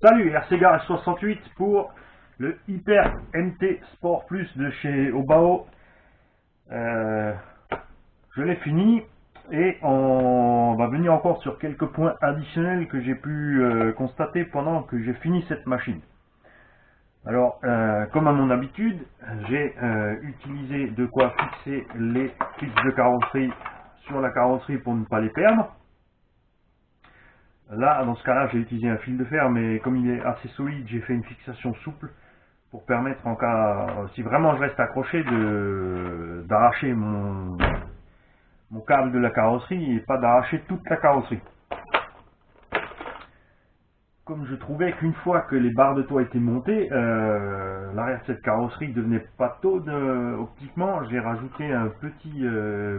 Salut, RC Garage 68 pour le Hyper MT Sport Plus de chez Obao. Je l'ai fini et on va venir encore sur quelques points additionnels que j'ai pu constater pendant que j'ai fini cette machine. Alors, comme à mon habitude, j'ai utilisé de quoi fixer les fils de carrosserie sur la carrosserie pour ne pas les perdre. Là, dans ce cas-là, j'ai utilisé un fil de fer, mais comme il est assez solide, j'ai fait une fixation souple pour permettre, en cas, si vraiment je reste accroché, d'arracher mon câble de la carrosserie et pas d'arracher toute la carrosserie. Comme je trouvais qu'une fois que les barres de toit étaient montées, l'arrière de cette carrosserie devenait pas taude optiquement, j'ai rajouté un petit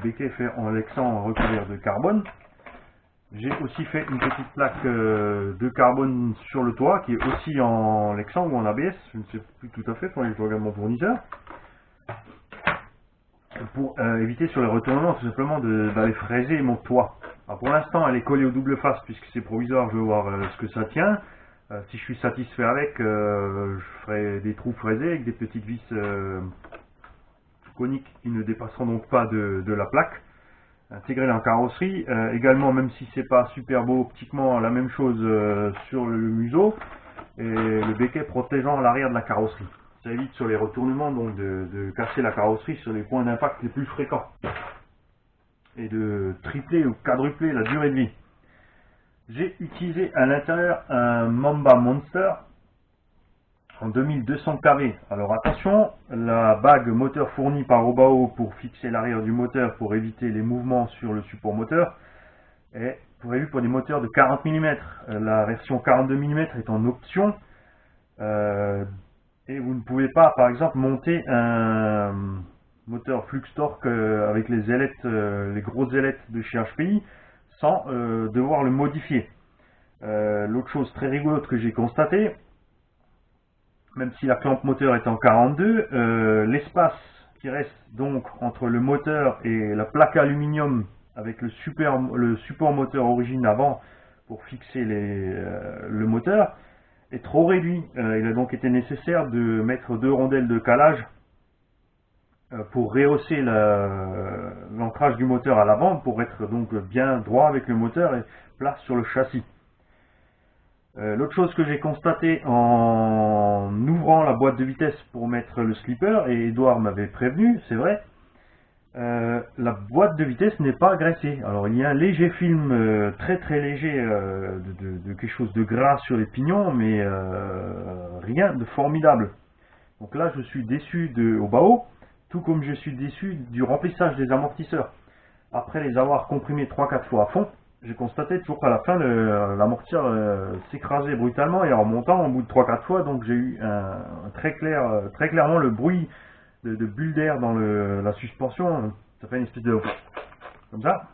béquet fait en lexan recouvert de carbone. J'ai aussi fait une petite plaque de carbone sur le toit qui est aussi en lexan ou en ABS, je ne sais plus tout à fait, il faudrait que je regarde mon fournisseur. Pour éviter sur les retournements tout simplement d'aller fraiser mon toit. Alors pour l'instant elle est collée au double face puisque c'est provisoire, je vais voir ce que ça tient. Si je suis satisfait avec, je ferai des trous fraisés avec des petites vis coniques qui ne dépasseront donc pas de la plaque. Intégré dans la carrosserie, également même si c'est pas super beau optiquement, la même chose sur le museau et le béquet protégeant l'arrière de la carrosserie. Ça évite sur les retournements donc de casser la carrosserie sur les points d'impact les plus fréquents et de tripler ou quadrupler la durée de vie. J'ai utilisé à l'intérieur un Mamba Monster en 2200 kV. Alors attention, la bague moteur fournie par Obao pour fixer l'arrière du moteur pour éviter les mouvements sur le support moteur est prévue pour des moteurs de 40 mm. La version 42 mm est en option et vous ne pouvez pas par exemple monter un moteur flux torque avec les ailettes, les grosses ailettes de chez HPI sans devoir le modifier. L'autre chose très rigolote que j'ai constatée, même si la clampe moteur est en 42, l'espace qui reste donc entre le moteur et la plaque aluminium avec le support moteur origine avant pour fixer le moteur est trop réduit. Il a donc été nécessaire de mettre 2 rondelles de calage pour rehausser l'ancrage du moteur à l'avant pour être donc bien droit avec le moteur et plat sur le châssis. L'autre chose que j'ai constaté en ouvrant la boîte de vitesse pour mettre le slipper, et Edouard m'avait prévenu, c'est vrai, la boîte de vitesse n'est pas graissée. Alors il y a un léger film très léger de quelque chose de gras sur les pignons, mais rien de formidable. Donc là je suis déçu de Obao, tout comme je suis déçu du remplissage des amortisseurs. Après les avoir comprimés 3-4 fois à fond, j'ai constaté toujours qu'à la fin l'amortisseur s'écrasait brutalement et en montant au bout de 3-4 fois, donc j'ai eu très clairement le bruit de bulles d'air dans la suspension. Ça fait une espèce de comme ça.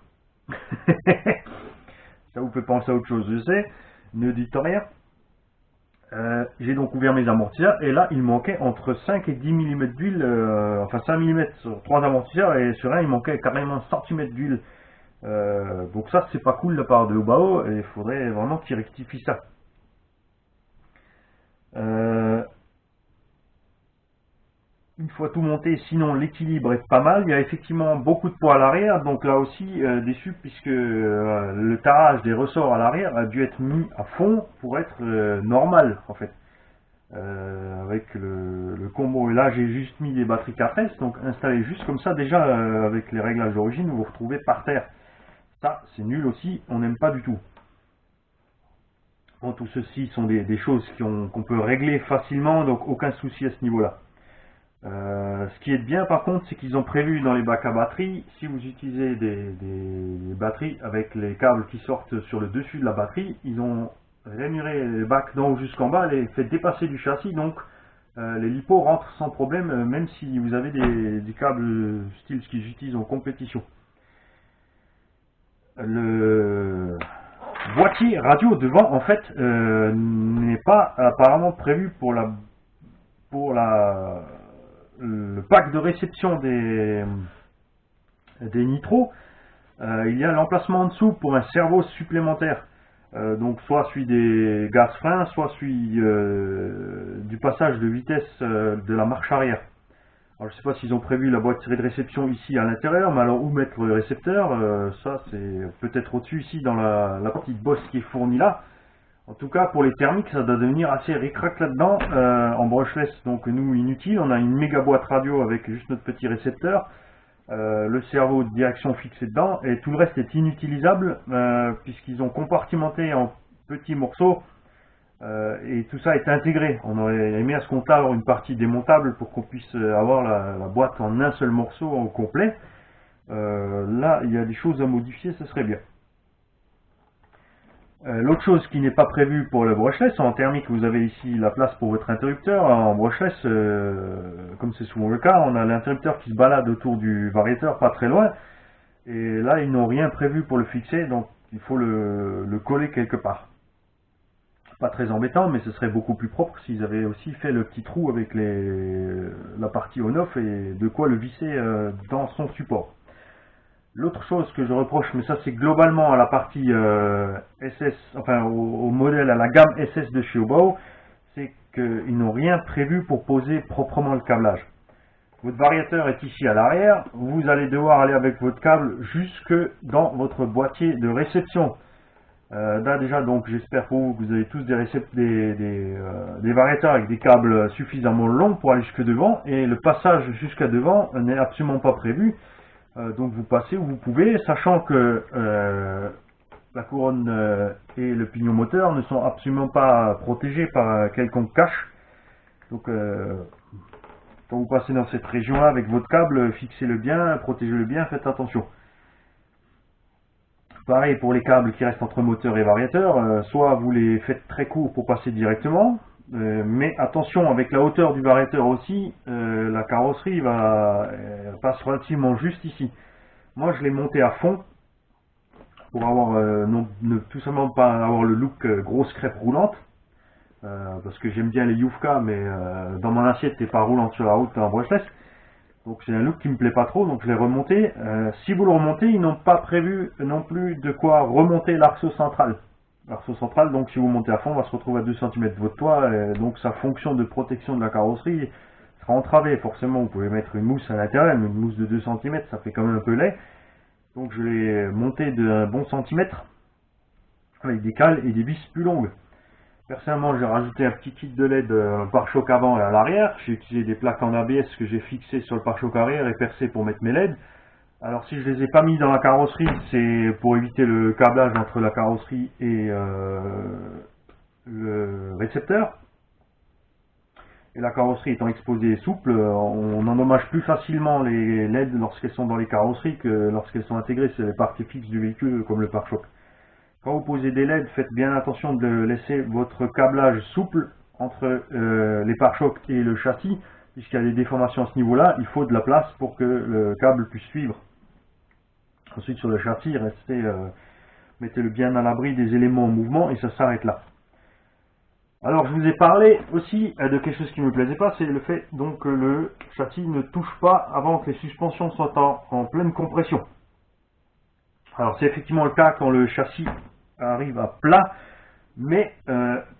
Ça vous fait penser à autre chose, je sais, ne dites rien. J'ai donc ouvert mes amortisseurs et là il manquait entre 5 et 10 mm d'huile, enfin 5 mm sur 3 amortisseurs et sur un il manquait carrément 1 cm d'huile. Donc ça c'est pas cool de la part de Obao et il faudrait vraiment qu'il rectifie ça. Une fois tout monté, sinon l'équilibre est pas mal. Il y a effectivement beaucoup de poids à l'arrière, donc là aussi déçu puisque le tarage des ressorts à l'arrière a dû être mis à fond pour être normal en fait. Avec le combo, et là j'ai juste mis des batteries 4S, donc installé juste comme ça déjà avec les réglages d'origine, vous vous retrouvez par terre. Ça c'est nul aussi, on n'aime pas du tout. Bon, tout ceci sont des choses qu'on peut régler facilement, donc aucun souci à ce niveau là. Ce qui est bien par contre, c'est qu'ils ont prévu dans les bacs à batterie, si vous utilisez des batteries avec les câbles qui sortent sur le dessus de la batterie, ils ont rainuré les bacs d'en haut jusqu'en bas, les fait dépasser du châssis, donc les LiPo rentrent sans problème, même si vous avez des câbles style ce qu'ils utilisent en compétition. Le boîtier radio devant en fait n'est pas apparemment prévu pour le pack de réception des nitros. Il y a l'emplacement en dessous pour un servo supplémentaire. Donc soit celui des gaz freins, soit celui du passage de vitesse de la marche arrière. Alors, je ne sais pas s'ils ont prévu la boîte de réception ici à l'intérieur, mais alors où mettre le récepteur, ça c'est peut-être au-dessus ici dans la petite bosse qui est fournie là. En tout cas pour les thermiques ça doit devenir assez ric-rac là-dedans, en brushless, donc nous inutile, on a une méga boîte radio avec juste notre petit récepteur, le cerveau de direction fixé dedans, et tout le reste est inutilisable, puisqu'ils ont compartimenté en petits morceaux. Et tout ça est intégré. On aurait aimé à ce compte-là avoir une partie démontable pour qu'on puisse avoir la boîte en un seul morceau au complet. Là, il y a des choses à modifier, ce serait bien. L'autre chose qui n'est pas prévue pour le brushless, en thermique, vous avez ici la place pour votre interrupteur. En brushless, comme c'est souvent le cas, on a l'interrupteur qui se balade autour du variateur, pas très loin. Et là, ils n'ont rien prévu pour le fixer, donc il faut le coller quelque part. Pas très embêtant, mais ce serait beaucoup plus propre s'ils avaient aussi fait le petit trou avec la partie on-off et de quoi le visser dans son support. L'autre chose que je reproche, mais ça c'est globalement à la partie SS, enfin au modèle, à la gamme SS de chez Obao, c'est qu'ils n'ont rien prévu pour poser proprement le câblage. Votre variateur est ici à l'arrière, vous allez devoir aller avec votre câble jusque dans votre boîtier de réception. Là déjà, donc j'espère pour vous que vous avez tous des variateurs avec des câbles suffisamment longs pour aller jusque devant, et le passage jusqu'à devant n'est absolument pas prévu. Donc vous passez où vous pouvez, sachant que la couronne et le pignon moteur ne sont absolument pas protégés par quelconque cache. Donc quand vous passez dans cette région-là avec votre câble, fixez-le bien, protégez-le bien, faites attention. Pareil pour les câbles qui restent entre moteur et variateur, soit vous les faites très courts pour passer directement, mais attention avec la hauteur du variateur aussi, la carrosserie passe relativement juste ici. Moi je l'ai monté à fond pour avoir tout simplement pas avoir le look grosse crêpe roulante, parce que j'aime bien les Yufka, mais dans mon assiette n'est pas roulante sur la route en brushless. Donc c'est un look qui me plaît pas trop, donc je l'ai remonté. Si vous le remontez, ils n'ont pas prévu non plus de quoi remonter l'arceau central. L'arceau central, donc si vous montez à fond, va se retrouver à 2 cm de votre toit, et donc sa fonction de protection de la carrosserie sera entravée. Forcément, vous pouvez mettre une mousse à l'intérieur, mais une mousse de 2 cm, ça fait quand même un peu laid. Donc je l'ai monté d'un bon centimètre, avec des cales et des vis plus longues. Personnellement, j'ai rajouté un petit kit de LED pare-choc avant et à l'arrière. J'ai utilisé des plaques en ABS que j'ai fixées sur le pare-choc arrière et percées pour mettre mes LED. Alors si je les ai pas mis dans la carrosserie, c'est pour éviter le câblage entre la carrosserie et le récepteur. Et la carrosserie étant exposée et souple, on endommage plus facilement les LED lorsqu'elles sont dans les carrosseries que lorsqu'elles sont intégrées sur les parties fixes du véhicule comme le pare-choc. Quand vous posez des LED, faites bien attention de laisser votre câblage souple entre les pare-chocs et le châssis, puisqu'il y a des déformations à ce niveau-là, il faut de la place pour que le câble puisse suivre. Ensuite sur le châssis, mettez-le bien à l'abri des éléments en mouvement et ça s'arrête là. Alors je vous ai parlé aussi de quelque chose qui ne me plaisait pas, c'est le fait donc que le châssis ne touche pas avant que les suspensions soient en pleine compression. Alors c'est effectivement le cas quand le châssis arrive à plat, mais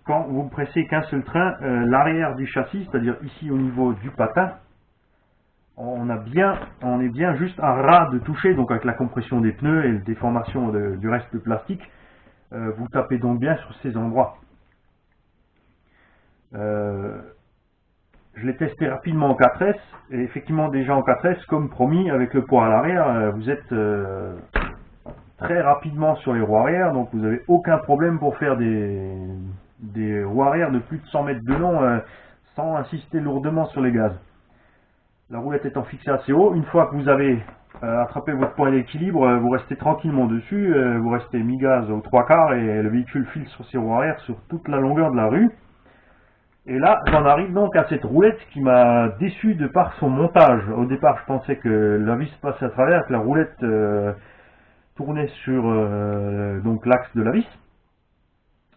quand vous ne pressez qu'un seul train, l'arrière du châssis, c'est-à-dire ici au niveau du patin, on est bien juste à ras de toucher, donc avec la compression des pneus et la déformation du reste de plastique, vous tapez donc bien sur ces endroits. Je l'ai testé rapidement en 4S, et effectivement déjà en 4S, comme promis, avec le poids à l'arrière, vous êtes très rapidement sur les roues arrière, donc vous n'avez aucun problème pour faire des roues arrière de plus de 100 mètres de long sans insister lourdement sur les gaz. La roulette étant fixée assez haut, une fois que vous avez attrapé votre point d'équilibre, vous restez tranquillement dessus, vous restez mi-gaz aux 3/4 et le véhicule file sur ses roues arrière sur toute la longueur de la rue. Et là, j'en arrive donc à cette roulette qui m'a déçu de par son montage. Au départ, je pensais que la vis passait à travers, que la roulette tournait sur donc l'axe de la vis.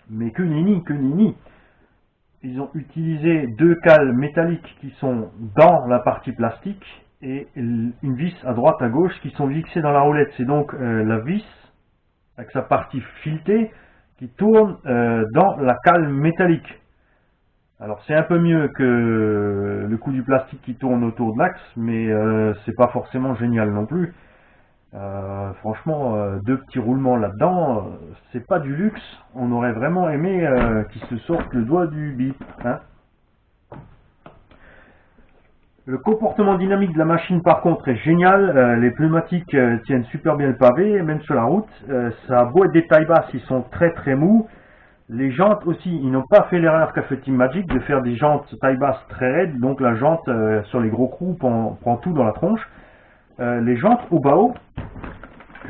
Mais que nenni, que nenni. Ils ont utilisé 2 cales métalliques qui sont dans la partie plastique et une vis à droite à gauche qui sont fixées dans la roulette. C'est donc la vis avec sa partie filetée qui tourne dans la cale métallique. Alors c'est un peu mieux que le coup du plastique qui tourne autour de l'axe, mais c'est pas forcément génial non plus. Franchement, deux petits roulements là-dedans, c'est pas du luxe. On aurait vraiment aimé qu'ils se sortent le doigt du bip, hein. Le comportement dynamique de la machine par contre est génial, les pneumatiques tiennent super bien le pavé, même sur la route, ça a beau être des tailles basses, ils sont très très mous. Les jantes aussi, ils n'ont pas fait l'erreur qu'a fait Team Magic de faire des jantes taille basse très raides, donc la jante sur les gros coups prend tout dans la tronche. Les jantes au bas-haut,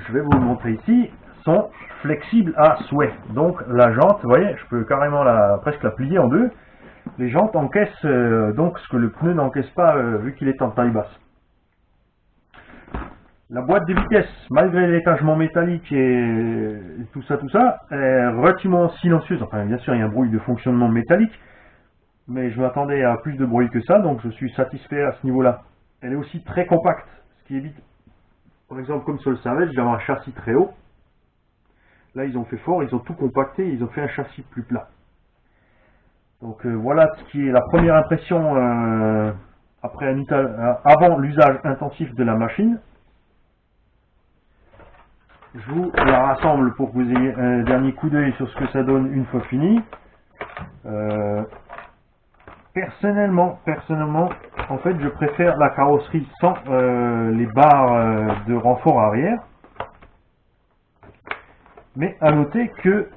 je vais vous le montrer ici, sont flexibles à souhait. Donc la jante, vous voyez, je peux carrément presque la plier en deux. Les jantes encaissent donc ce que le pneu n'encaisse pas vu qu'il est en taille basse. La boîte de vitesse, malgré l'étagement métallique et tout ça, est relativement silencieuse. Enfin, bien sûr, il y a un bruit de fonctionnement métallique, mais je m'attendais à plus de bruit que ça, donc je suis satisfait à ce niveau-là. Elle est aussi très compacte, ce qui évite, par exemple, comme sur le Savage, d'avoir un châssis très haut. Là, ils ont fait fort, ils ont tout compacté, ils ont fait un châssis plus plat. Donc voilà ce qui est la première impression avant l'usage intensif de la machine. Je vous la rassemble pour que vous ayez un dernier coup d'œil sur ce que ça donne une fois fini. Personnellement, en fait, je préfère la carrosserie sans les barres de renfort arrière. Mais à noter que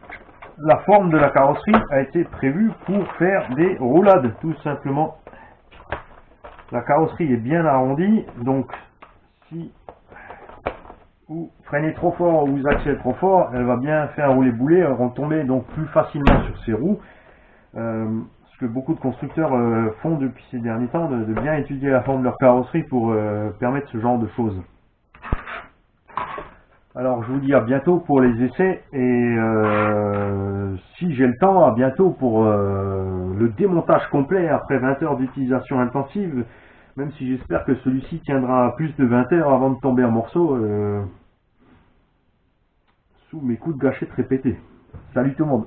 la forme de la carrosserie a été prévue pour faire des roulades, tout simplement. La carrosserie est bien arrondie, donc si vous freinez trop fort ou vous accélérez trop fort, elle va bien faire rouler boulet, elle va tomber donc plus facilement sur ses roues. Ce que beaucoup de constructeurs font depuis ces derniers temps, de bien étudier la forme de leur carrosserie pour permettre ce genre de choses. Alors je vous dis à bientôt pour les essais et si j'ai le temps, à bientôt pour le démontage complet après 20 heures d'utilisation intensive, même si j'espère que celui-ci tiendra plus de 20 heures avant de tomber en morceaux sous mes coups de gâchette répétés. Salut tout le monde!